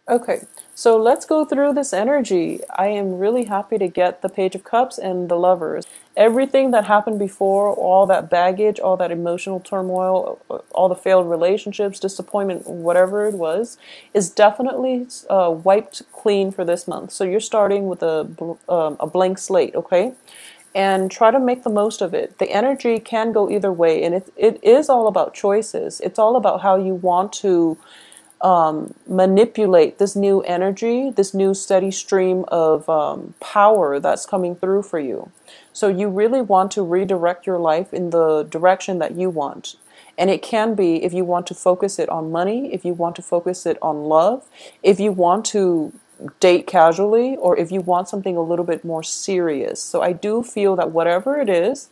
Okay, so let's go through this energy. I am really happy to get the Page of Cups and the Lovers. Everything that happened before, all that baggage, all that emotional turmoil, all the failed relationships, disappointment, whatever it was, is definitely wiped clean for this month. So you're starting with a blank slate, okay? And try to make the most of it. The energy can go either way, and it is all about choices. It's all about how you want to manipulate this new energy, this new steady stream of power that's coming through for you. So you really want to redirect your life in the direction that you want. And it can be if you want to focus it on money, if you want to focus it on love, if you want to date casually, or if you want something a little bit more serious. So I do feel that whatever it is,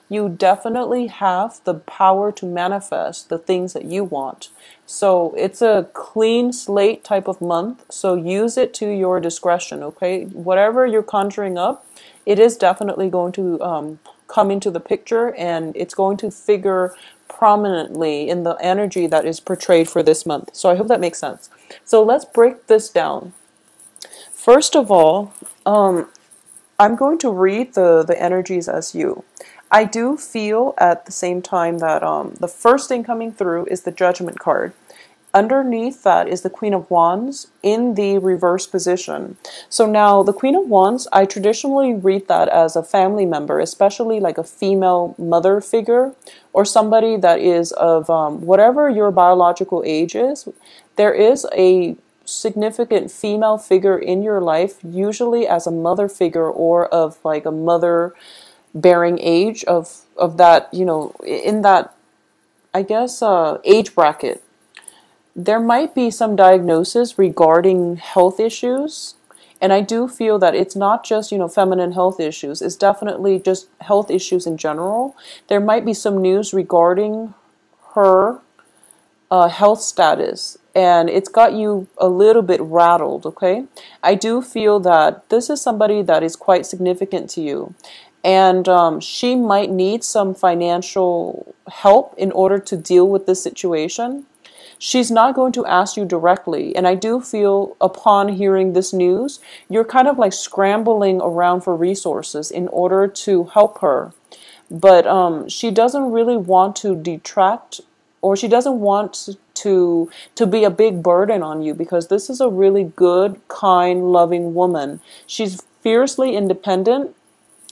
you definitely have the power to manifest the things that you want. So it's a clean slate type of month. So use it to your discretion, okay? Whatever you're conjuring up, it is definitely going to come into the picture, and it's going to figure prominently in the energy that is portrayed for this month. So I hope that makes sense. So let's break this down. First of all, I'm going to read the energies as you. I do feel at the same time that the first thing coming through is the Judgment card. Underneath that is the Queen of Wands in the reverse position. So now the Queen of Wands, I traditionally read that as a family member, especially like a female mother figure or somebody that is of whatever your biological age is. There is a significant female figure in your life, usually as a mother figure or of like a mother bearing age of that, in that, I guess, age bracket. There might be some diagnosis regarding health issues. And I do feel that it's not just, feminine health issues. It's definitely just health issues in general. There might be some news regarding her health status, and it's got you a little bit rattled, okay? I do feel that this is somebody that is quite significant to you, and she might need some financial help in order to deal with this situation. She's not going to ask you directly, and I do feel upon hearing this news, you're kind of like scrambling around for resources in order to help her. But she doesn't really want to detract, or she doesn't want to be a big burden on you, because this is a really good, kind, loving woman. She's fiercely independent.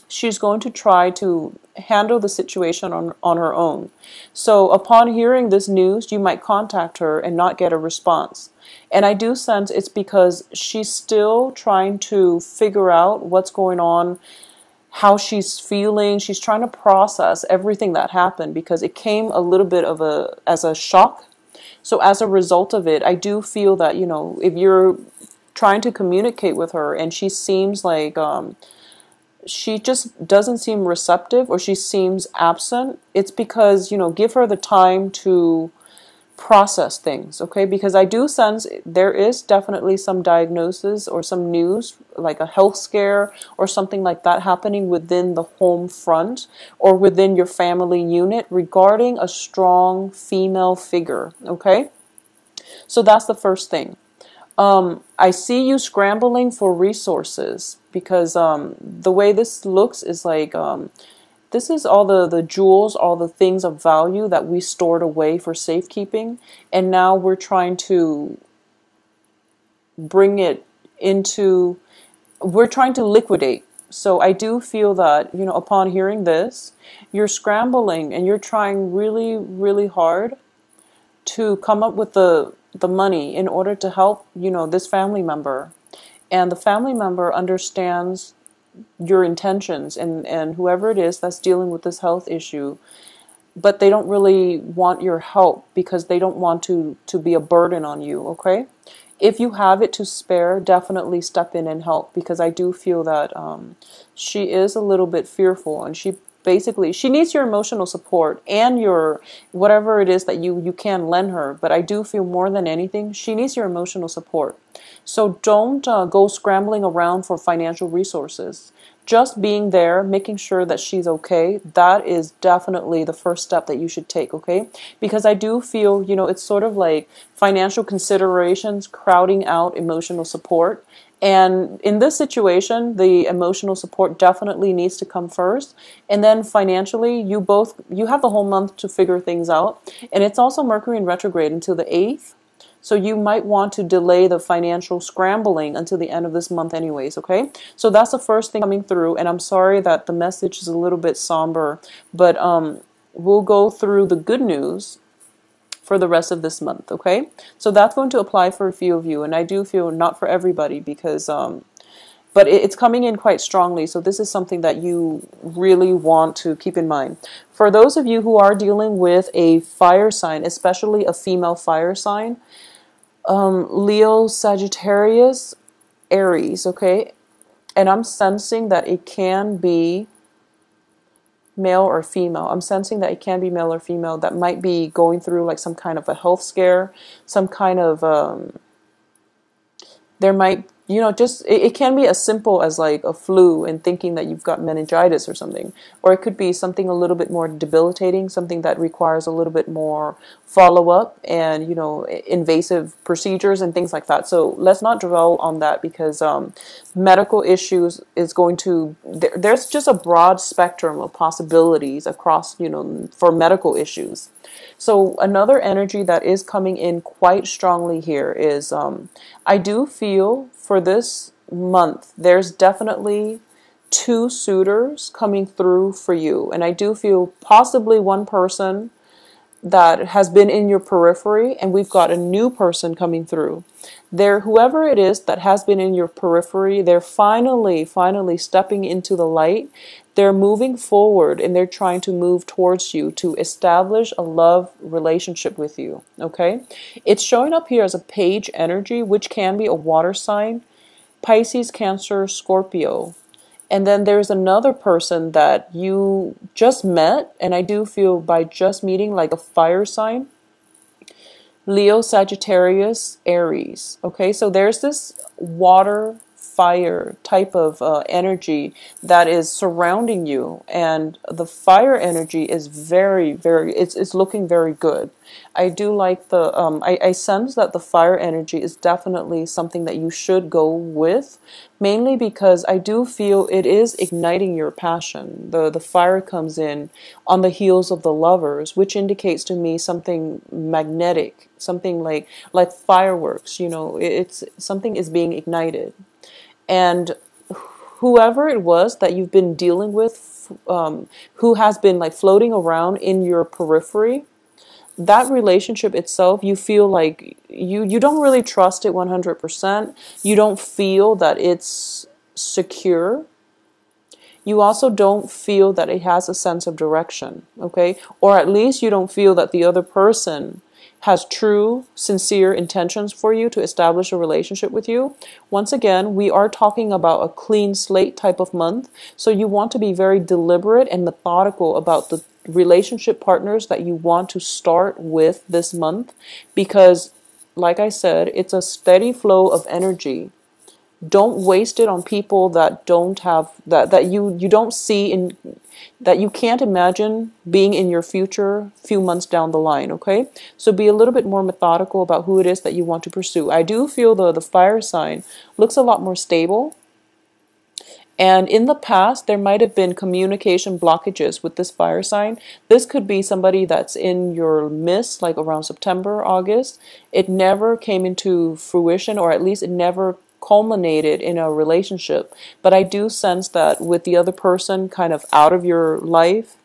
She's going to try to handle the situation on her own. So upon hearing this news, you might contact her and not get a response. And I do sense it's because she's still trying to figure out what's going on, how she's feeling. She's trying to process everything that happened, because it came a little bit of as a shock. So as a result of it, I do feel that, if you're trying to communicate with her and she seems like she just doesn't seem receptive, or she seems absent, it's because, give her the time to process things, okay? Because I do sense there is definitely some diagnosis or some news, like a health scare or something like that happening within the home front or within your family unit regarding a strong female figure, okay? So that's the first thing. I see you scrambling for resources, because the way this looks is like this is all the jewels, all the things of value that we stored away for safekeeping, and now we're trying to bring it into, we're trying to liquidate. So I do feel that, upon hearing this, you're scrambling and you're trying really, really hard to come up with the money in order to help, this family member. And the family member understands your intentions, and whoever it is that's dealing with this health issue, but they don't really want your help because they don't want to be a burden on you, okay? If you have it to spare, definitely step in and help, because I do feel that she is a little bit fearful, and she needs your emotional support and your whatever it is that you can lend her. But I do feel more than anything, she needs your emotional support. So don't go scrambling around for financial resources. just being there, making sure that she's okay, that is definitely the first step that you should take, okay? Because I do feel, it's sort of like financial considerations crowding out emotional support. And in this situation, the emotional support definitely needs to come first. And then financially, you have the whole month to figure things out. And it's also Mercury in retrograde until the 8th. So you might want to delay the financial scrambling until the end of this month anyways, okay? So that's the first thing coming through. And I'm sorry that the message is a little bit somber, but we'll go through the good news for the rest of this month, okay? So that's going to apply for a few of you. And I do feel not for everybody because, but it's coming in quite strongly. So this is something that you really want to keep in mind. For those of you who are dealing with a fire sign, especially a female fire sign, Leo, Sagittarius, Aries, okay? And I'm sensing that it can be male or female. I'm sensing that it can be male or female that might be going through like some kind of a health scare, some kind of, there might, just, it can be as simple as like a flu and thinking that you've got meningitis or something. Or it could be something a little bit more debilitating, something that requires a little bit more follow-up and, invasive procedures and things like that. So let's not dwell on that because medical issues is going to, there's just a broad spectrum of possibilities across, for medical issues. So another energy that is coming in quite strongly here is I do feel for this month, there's definitely 2 suitors coming through for you. And I do feel possibly one person that has been in your periphery and we've got a new person coming through. Whoever it is that has been in your periphery, they're finally stepping into the light. They're moving forward and they're trying to move towards you to establish a love relationship with you, okay? It's showing up here as a page energy, which can be a water sign, Pisces, Cancer, Scorpio. And then there's another person that you just met, and I do feel by just meeting like a fire sign, Leo, Sagittarius, Aries. Okay, so there's this water, fire type of energy that is surrounding you, and the fire energy is very, very, it's looking very good. I do like the, I sense that the fire energy is definitely something that you should go with, mainly because I do feel it is igniting your passion. The fire comes in on the heels of the lovers, which indicates to me something magnetic, something like fireworks, it's something is being ignited. And whoever it was that you've been dealing with, who has been like floating around in your periphery, that relationship itself, you feel like you don't really trust it 100%. You don't feel that it's secure. You also don't feel that it has a sense of direction, okay? Or at least you don't feel that the other person has true, sincere intentions for you to establish a relationship with you. Once again, we are talking about a clean slate type of month, so you want to be very deliberate and methodical about the relationship partners that you want to start with this month, because like I said, it's a steady flow of energy. Don't waste it on people that don't have that you don't see in, that you can't imagine being in your future few months down the line, okay? So be a little bit more methodical about who it is that you want to pursue. I do feel the fire sign looks a lot more stable. And in the past, there might have been communication blockages with this fire sign. This could be somebody that's in your midst, like around September, August. It never came into fruition, or at least it never culminated in a relationship. But I do sense that with the other person kind of out of your life,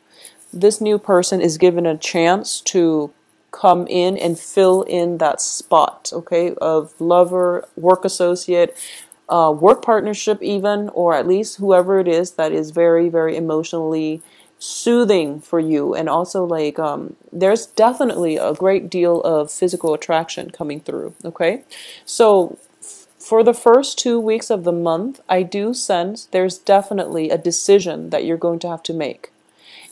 this new person is given a chance to come in and fill in that spot, okay, of lover, work associate, work partnership even, or at least whoever it is that is very, very emotionally soothing for you. And also like there's definitely a great deal of physical attraction coming through, okay? So for the first 2 weeks of the month, I do sense there's definitely a decision that you're going to have to make.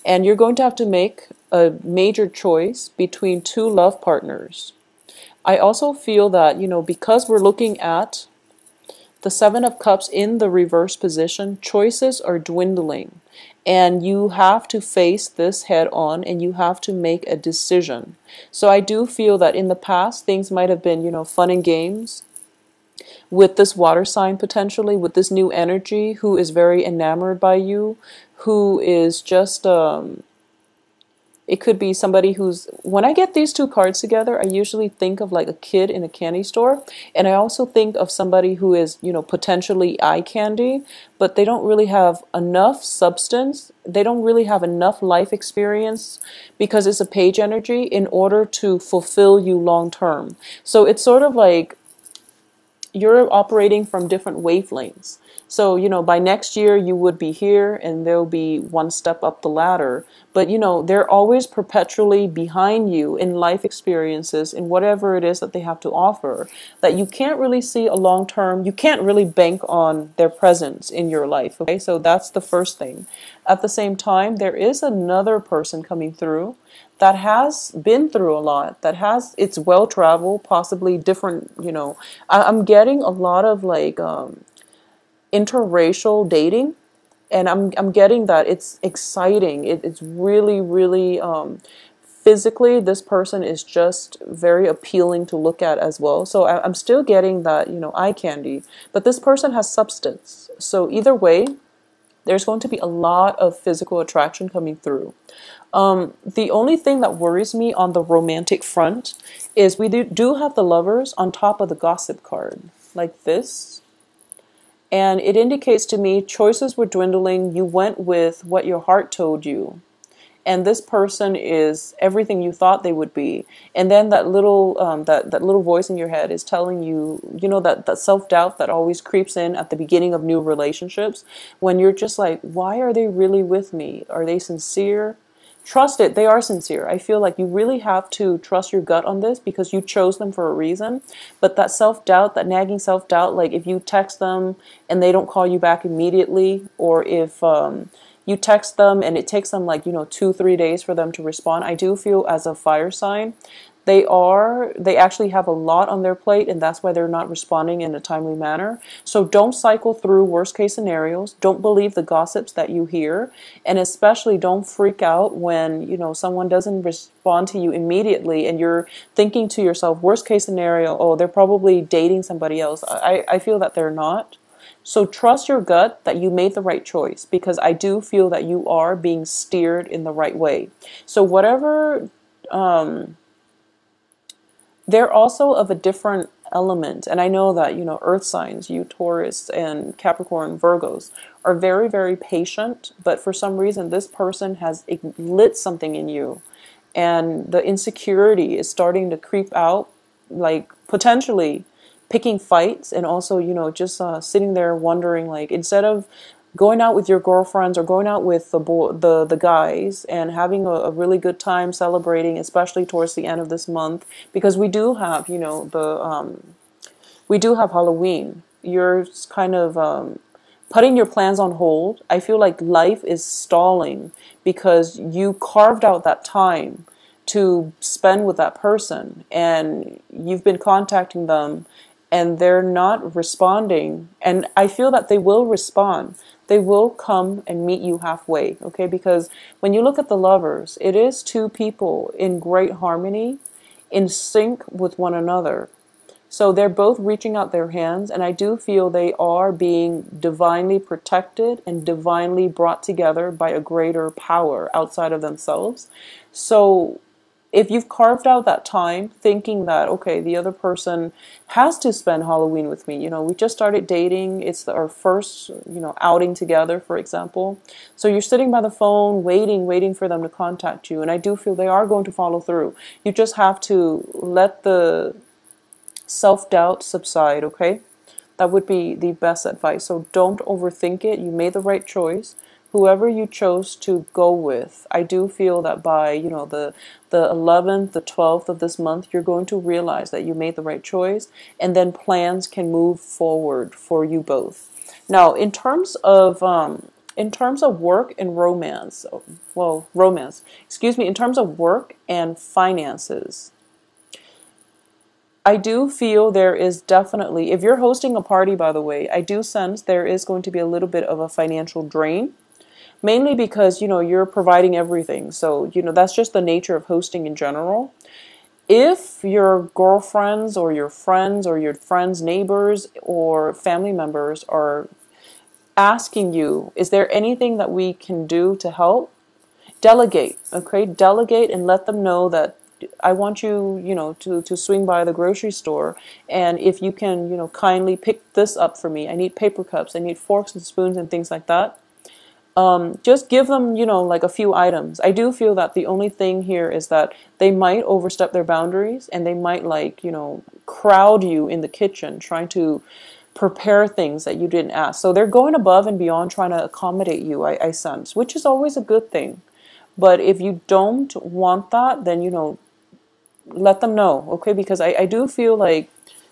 And you're going to have to make a major choice between 2 love partners. I also feel that, because we're looking at The Seven of Cups in the reverse position, choices are dwindling. And you have to face this head on and you have to make a decision. So I do feel that in the past, things might have been, fun and games with this water sign potentially, with this new energy who is very enamored by you, who is just it could be somebody who's, when I get these two cards together, I usually think of like a kid in a candy store. And I also think of somebody who is, potentially eye candy, but they don't really have enough substance. They don't really have enough life experience because it's a page energy in order to fulfill you long term. So it's sort of like you're operating from different wavelengths. So, by next year you would be here and they'll be one step up the ladder. But, they're always perpetually behind you in life experiences, in whatever it is that they have to offer, that you can't really see a long term, you can't really bank on their presence in your life. Okay, so that's the first thing. At the same time, there is another person coming through that has been through a lot, that has, it's well traveled, possibly different, I'm getting a lot of like interracial dating, and I'm getting that it's exciting. It's really, really physically, this person is just very appealing to look at as well. So I'm still getting that, eye candy, but this person has substance. So either way, there's going to be a lot of physical attraction coming through. The only thing that worries me on the romantic front is we do have the Lovers on top of the Gossip card, like this. And it indicates to me choices were dwindling. You went with what your heart told you. And this person is everything you thought they would be. And then that little that little voice in your head is telling you, that self-doubt that always creeps in at the beginning of new relationships, when you're just like, why are they really with me? Are they sincere? Trust it, they are sincere. I feel like you really have to trust your gut on this because you chose them for a reason. But that self-doubt, that nagging self-doubt, like if you text them and they don't call you back immediately, or if you text them and it takes them like, 2-3 days for them to respond, I do feel as a fire sign, they actually have a lot on their plate, and that's why they're not responding in a timely manner. So don't cycle through worst case scenarios. Don't believe the gossips that you hear, and especially don't freak out when, someone doesn't respond to you immediately and you're thinking to yourself, worst case scenario, oh, they're probably dating somebody else. I feel that they're not. So trust your gut that you made the right choice, because I do feel that you are being steered in the right way. So whatever, they're also of a different element. And I know that, earth signs, you Taurus and Capricorn, Virgos, are very, very patient. But for some reason, this person has lit something in you. And the insecurity is starting to creep out, like potentially picking fights, and also, just sitting there wondering, like, instead of going out with your girlfriends or going out with the guys and having a really good time celebrating, especially towards the end of this month, because we do have, we do have Halloween. You're kind of putting your plans on hold. I feel like life is stalling because you carved out that time to spend with that person, and you've been contacting them and they're not responding. And I feel that they will respond. They will come and meet you halfway, okay? Because when you look at the Lovers, it is two people in great harmony, in sync with one another. So they're both reaching out their hands, and I do feel they are being divinely protected and divinely brought together by a greater power outside of themselves. So if you've carved out that time thinking that, okay, the other person has to spend Halloween with me, we just started dating, it's our first, outing together, for example. So you're sitting by the phone, waiting for them to contact you. And I do feel they are going to follow through. You just have to let the self-doubt subside, okay? That would be the best advice. So don't overthink it. You made the right choice. Whoever you chose to go with, I do feel that by, the 11th, the 12th of this month, you're going to realize that you made the right choice, and then plans can move forward for you both. Now, in terms of work and romance, in terms of work and finances, I do feel there is definitely, if you're hosting a party, by the way, I do sense there is going to be a little bit of a financial drain, mainly because, you're providing everything. So, that's just the nature of hosting in general. If your girlfriends or your friends or your friends' neighbors or family members are asking you, is there anything that we can do to help? Delegate, okay? Delegate and let them know that I want you, to swing by the grocery store, and if you can, kindly pick this up for me. I need paper cups, I need forks and spoons and things like that. Just give them, like a few items. I do feel that the only thing here is that they might overstep their boundaries and they might crowd you in the kitchen trying to prepare things that you didn't ask. So they're going above and beyond trying to accommodate you, I sense, which is always a good thing. But if you don't want that, then, let them know, okay? Because I do feel like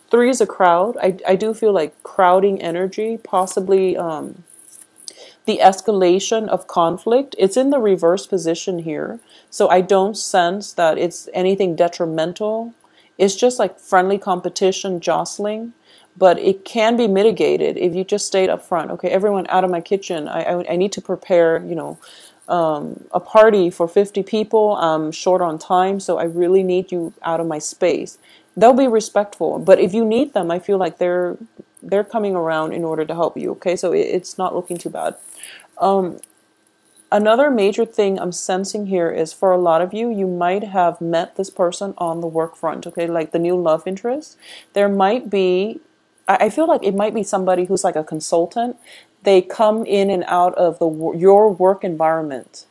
three is a crowd. I do feel like crowding energy, possibly the escalation of conflict. It's in the reverse position here. So I don't sense that it's anything detrimental. It's just like friendly competition, jostling. But it can be mitigated if you just stayed up front. Okay, everyone out of my kitchen. I need to prepare, a party for 50 people. I'm short on time, so I really need you out of my space. They'll be respectful, but if you need them, I feel like they're coming around in order to help you. Okay, so it's not looking too bad. Another major thing I'm sensing here is for a lot of you, you might have met this person on the work front. Okay, like the new love interest. There might be, I feel like it might be somebody who's like a consultant. They come in and out of your work environment.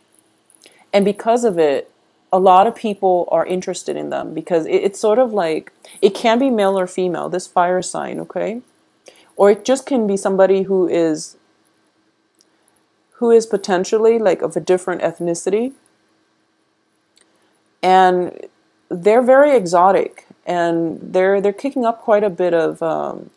And because of it, a lot of people are interested in them because it's sort of like, it can be male or female, this fire sign, okay? Or it just can be somebody who is potentially like of a different ethnicity. And they're very exotic and they're kicking up quite a bit of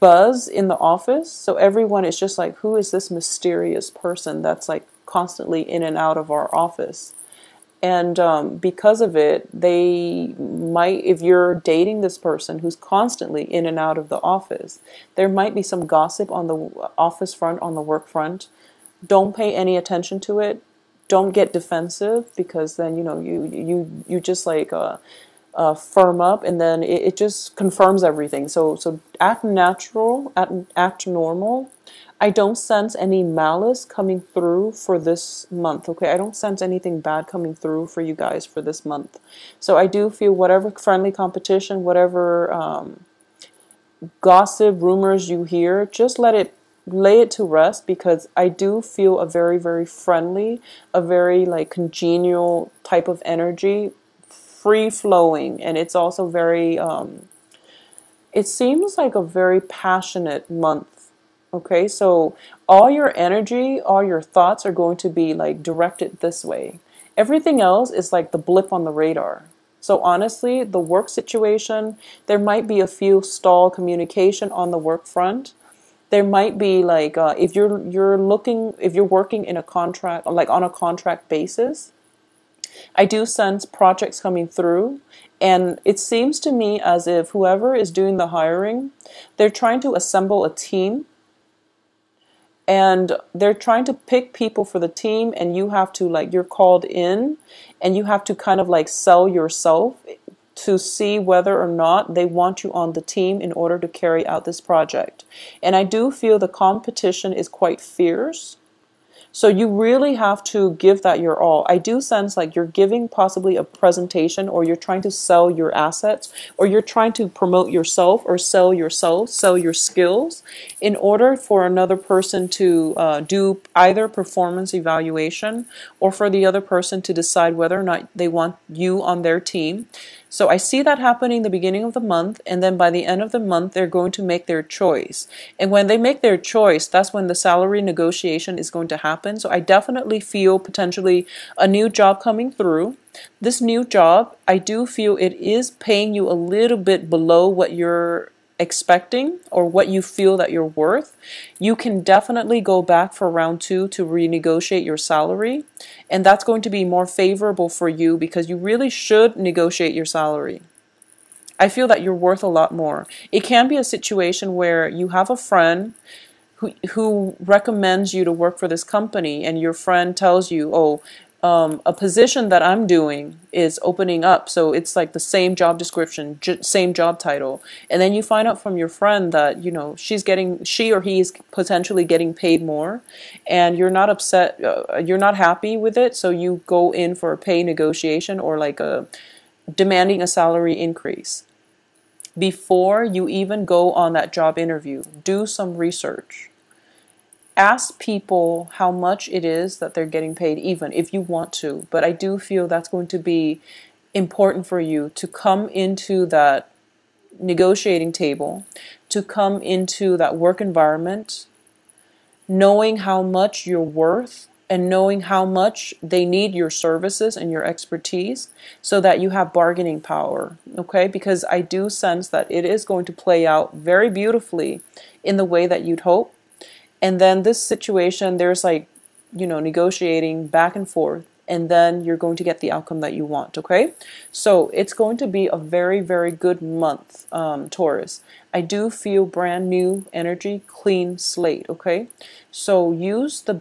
buzz in the office. So everyone is just like, who is this mysterious person that's like constantly in and out of our office? And because of it, they might, if you're dating this person who's constantly in and out of the office, there might be some gossip on the office front, on the work front. Don't pay any attention to it. Don't get defensive, because then you just like firm up, and then it just confirms everything. So act natural, act normal. I don't sense any malice coming through for this month, okay? I don't sense anything bad coming through for you guys for this month. So I do feel whatever friendly competition, whatever gossip, rumors you hear, just lay it to rest, because I do feel a very, very friendly, a very like congenial type of energy, free flowing, and it's also very, it seems like a very passionate month. Okay, so all your energy, all your thoughts are going to be like directed this way. Everything else is like the blip on the radar. So honestly, the work situation, there might be a few stall communication on the work front. There might be like if you're working in a contract, like on a contract basis, I do sense projects coming through, and it seems to me as if whoever is doing the hiring, they're trying to assemble a team, and they're trying to pick people for the team, and you have to like, you're called in and you have to kind of like sell yourself to see whether or not they want you on the team in order to carry out this project. And I do feel the competition is quite fierce. So you really have to give that your all. I do sense like you're giving possibly a presentation, or you're trying to sell your assets, or you're trying to promote yourself or sell yourself, sell your skills in order for another person to do either performance evaluation, or for the other person to decide whether or not they want you on their team. So I see that happening the beginning of the month, and then by the end of the month, they're going to make their choice. And when they make their choice, that's when the salary negotiation is going to happen. So I definitely feel potentially a new job coming through. This new job, I do feel it is paying you a little bit below what you're expecting or what you feel that you're worth. You can definitely go back for round 2 to renegotiate your salary, and that's going to be more favorable for you, because you really should negotiate your salary. I feel that you're worth a lot more. It can be a situation where you have a friend who recommends you to work for this company, and your friend tells you, oh, a position that I'm doing is opening up, so it's like the same job description, same job title, and then you find out from your friend that she or he is potentially getting paid more, and you're not upset, you're not happy with it, so you go in for a pay negotiation or like a demanding a salary increase. Before you even go on that job interview, do some research. Ask people how much it is that they're getting paid, even if you want to. But I do feel that's going to be important for you to come into that negotiating table, to come into that work environment, knowing how much you're worth and knowing how much they need your services and your expertise so that you have bargaining power, okay? Because I do sense that it is going to play out very beautifully in the way that you'd hope. And then this situation, there's like, negotiating back and forth, and then you're going to get the outcome that you want, okay? So it's going to be a very, very good month, Taurus. I do feel brand new energy, clean slate, okay? So use the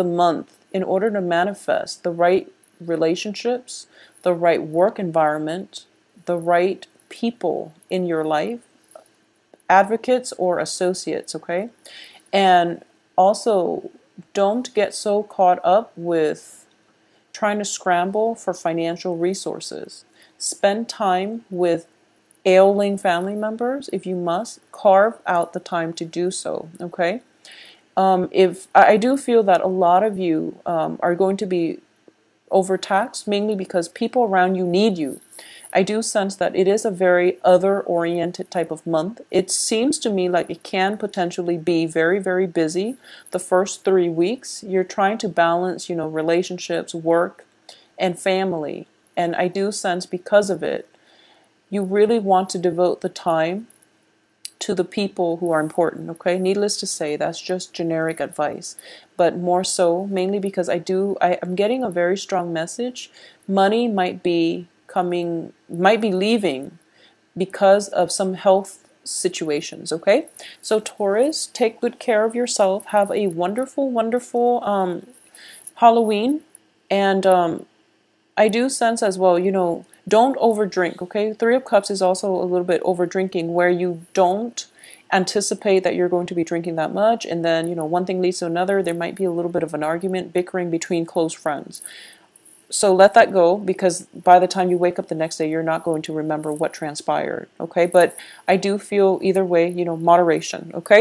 month in order to manifest the right relationships, the right work environment, the right people in your life, advocates or associates, okay? And also, don't get so caught up with trying to scramble for financial resources. Spend time with ailing family members if you must. Carve out the time to do so, okay? If I do feel that a lot of you are going to be overtaxed, mainly because people around you need you. I do sense that it is a very other-oriented type of month. It seems to me like it can potentially be very, very busy the first 3 weeks. You're trying to balance, relationships, work, and family. And I do sense because of it, you really want to devote the time to the people who are important, okay? Needless to say, that's just generic advice. But more so, mainly because I'm getting a very strong message. Money might be leaving because of some health situations, okay? So Taurus, take good care of yourself. Have a wonderful, wonderful Halloween. And I do sense as well, don't overdrink, okay? Three of Cups is also a little bit over drinking, where you don't anticipate that you're going to be drinking that much, and then, one thing leads to another. There might be a little bit of an argument, bickering between close friends. So let that go, because by the time you wake up the next day, you're not going to remember what transpired, okay? But I do feel either way, moderation, okay?